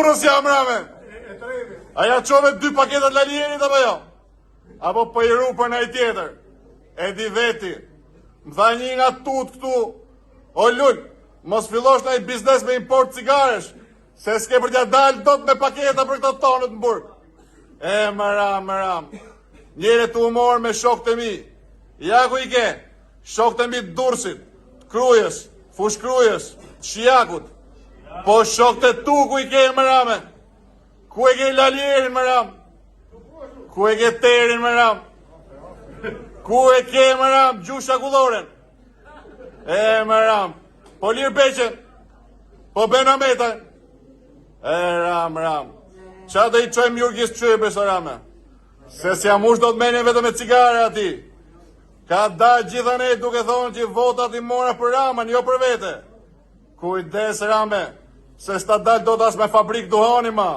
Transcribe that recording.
Rusja, mrame? Aja qove 2 paketat Lalierit apo jo? Apo për i ru për nëj tjetër? E di veti. Më tha një nga tut këtu, o lull, mos fillosh nëj biznes me import cigaresh, se s'ke për t'ja dalë do të me paketa për këto tonët në burg. E, mëram. Njere të humor me shok të mi. Ja ku i ke, shok të mi të Durrësit, të Krujës, Fush Krujës, të Shijakut. Po shok të tu ku i ke, mërame. Ku e ke Lalierin, mëram? Ku e ke Terin, mëram? Ku e ke, mëram, Gjusha Kulloren? E, mëram. Po Lir Beqen? Po Benameta? E, ram. Qa të i qojmë Jurgis Qypës, o rame? Se si amush do të mene vetëm me cigare ati. Ka da gjitha ne duke thonë që votat i mora për Ramën, jo për vete. Kujdes, rame, se s'ta dal do t'as me fabrik duhani, ma.